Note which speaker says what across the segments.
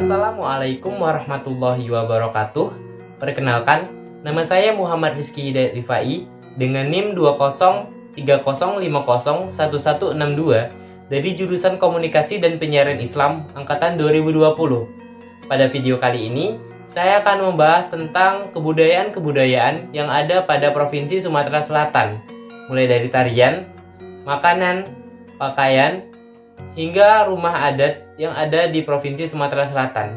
Speaker 1: Assalamualaikum warahmatullahi wabarakatuh. Perkenalkan, nama saya Muhammad Rizky Hidayat Rifai dengan NIM 2030501162 dari jurusan Komunikasi dan Penyiaran Islam angkatan 2020. Pada video kali ini, saya akan membahas tentang kebudayaan-kebudayaan yang ada pada Provinsi Sumatera Selatan, mulai dari tarian, makanan, pakaian, hingga rumah adat yang ada di Provinsi Sumatera Selatan.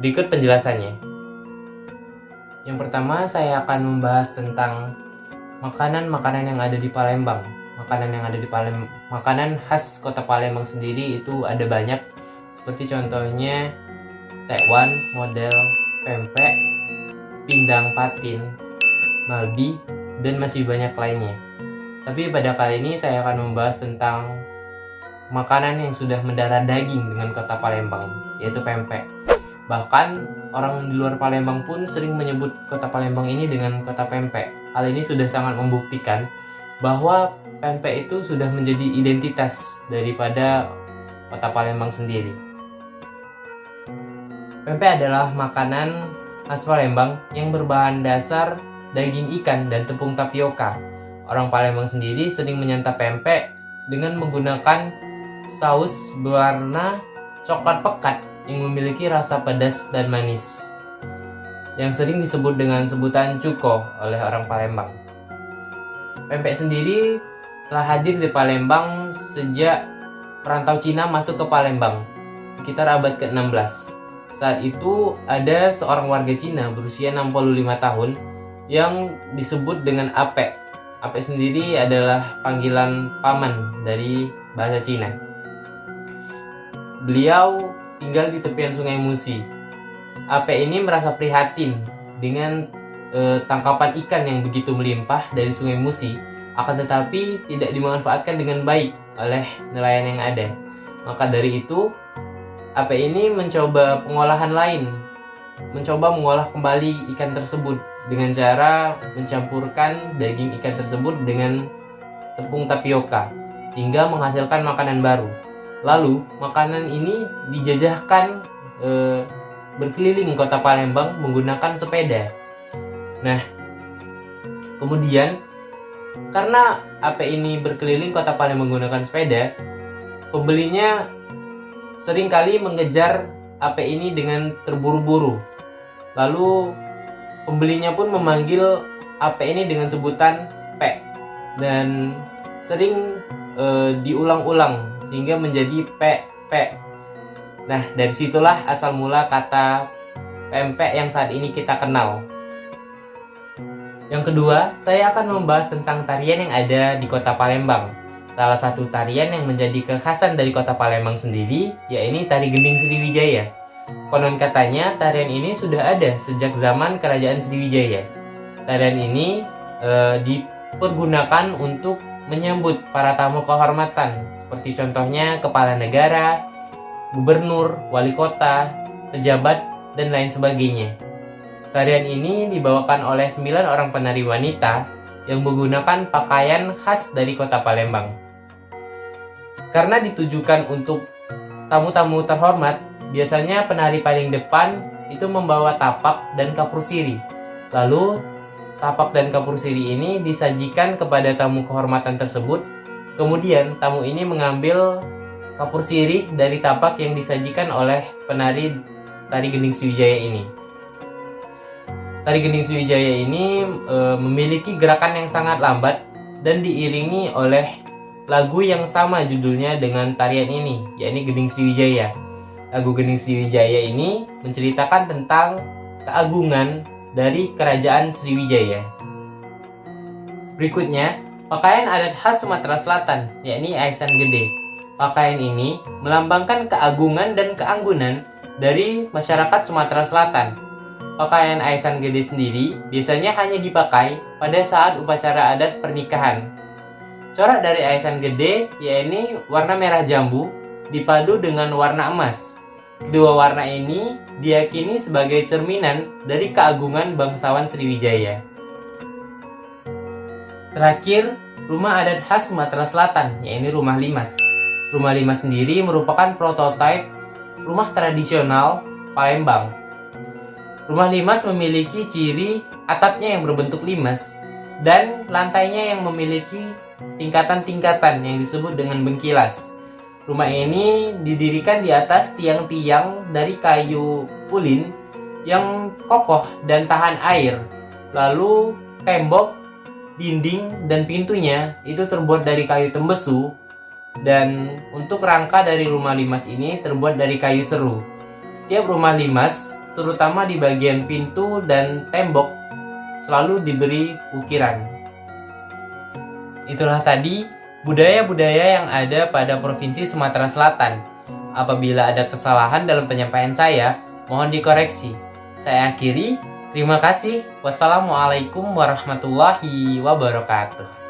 Speaker 1: Berikut penjelasannya. Yang pertama, saya akan membahas tentang makanan-makanan yang ada di Palembang. Makanan khas Kota Palembang sendiri itu ada banyak, seperti contohnya tekwan, model, pempek, pindang patin, malbi, dan masih banyak lainnya. Tapi pada kali ini saya akan membahas tentang makanan yang sudah mendarah daging dengan Kota Palembang, yaitu pempek. Bahkan orang di luar Palembang pun sering menyebut Kota Palembang ini dengan Kota Pempek. Hal ini sudah sangat membuktikan bahwa pempek itu sudah menjadi identitas daripada Kota Palembang sendiri. Pempek adalah makanan khas Palembang yang berbahan dasar daging ikan dan tepung tapioka. Orang Palembang sendiri sering menyantap pempek dengan menggunakan saus berwarna coklat pekat yang memiliki rasa pedas dan manis, yang sering disebut dengan sebutan cuko oleh orang Palembang. Pempek sendiri telah hadir di Palembang sejak perantau Cina masuk ke Palembang, sekitar abad ke-16. Saat itu ada seorang warga Cina berusia 65 tahun yang disebut dengan Apek. Apek sendiri adalah panggilan paman dari bahasa Cina. Beliau tinggal di tepian Sungai Musi. Apek ini merasa prihatin dengan tangkapan ikan yang begitu melimpah dari Sungai Musi, akan tetapi tidak dimanfaatkan dengan baik oleh nelayan yang ada. Maka dari itu, Apek ini mencoba pengolahan lain, mencoba mengolah kembali ikan tersebut dengan cara mencampurkan daging ikan tersebut dengan tepung tapioka, sehingga menghasilkan makanan baru. Lalu, makanan ini dijajahkan berkeliling Kota Palembang menggunakan sepeda. Nah, kemudian karena Apek ini berkeliling Kota Palembang menggunakan sepeda, pembelinya seringkali mengejar Apek ini dengan terburu-buru. Lalu, pembelinya pun memanggil Apek ini dengan sebutan Pek dan sering diulang-ulang sehingga menjadi pek. Nah, dari situlah asal mula kata pempek yang saat ini kita kenal. Yang kedua, saya akan membahas tentang tarian yang ada di Kota Palembang. Salah satu tarian yang menjadi kekhasan dari Kota Palembang sendiri, yaitu tari gending Sriwijaya. Konon katanya tarian ini sudah ada sejak zaman Kerajaan Sriwijaya. Tarian ini dipergunakan untuk menyambut para tamu kehormatan, seperti contohnya kepala negara, gubernur, wali kota, pejabat, dan lain sebagainya. Tarian ini dibawakan oleh 9 orang penari wanita yang menggunakan pakaian khas dari Kota Palembang. Karena ditujukan untuk tamu-tamu terhormat, biasanya penari paling depan itu membawa tapak dan kapur sirih. Lalu tapak dan kapur sirih ini disajikan kepada tamu kehormatan tersebut. Kemudian tamu ini mengambil kapur sirih dari tapak yang disajikan oleh penari tari gending Sriwijaya ini. Tari gending Sriwijaya ini memiliki gerakan yang sangat lambat dan diiringi oleh lagu yang sama judulnya dengan tarian ini, yaitu Gending Sriwijaya. Lagu Gending Sriwijaya ini menceritakan tentang keagungan dari Kerajaan Sriwijaya. Berikutnya, pakaian adat khas Sumatera Selatan, yakni Aisan Gede. Pakaian ini melambangkan keagungan dan keanggunan dari masyarakat Sumatera Selatan. Pakaian Aisan Gede sendiri biasanya hanya dipakai pada saat upacara adat pernikahan. Corak dari Aisan Gede yakni warna merah jambu dipadu dengan warna emas. Kedua warna ini diyakini sebagai cerminan dari keagungan bangsawan Sriwijaya. Terakhir, rumah adat khas Sumatera Selatan, yaitu Rumah Limas. Rumah Limas sendiri merupakan prototipe rumah tradisional Palembang. Rumah limas memiliki ciri atapnya yang berbentuk limas dan lantainya yang memiliki tingkatan-tingkatan yang disebut dengan bengkilas. Rumah ini didirikan di atas tiang-tiang dari kayu ulin yang kokoh dan tahan air. Lalu tembok, dinding, dan pintunya itu terbuat dari kayu tembesu. Dan untuk rangka dari rumah limas ini terbuat dari kayu seru. Setiap rumah limas, terutama di bagian pintu dan tembok, selalu diberi ukiran. Itulah tadi budaya-budaya yang ada pada Provinsi Sumatera Selatan. Apabila ada kesalahan dalam penyampaian saya, mohon dikoreksi. Saya akhiri. Terima kasih. Wassalamualaikum warahmatullahi wabarakatuh.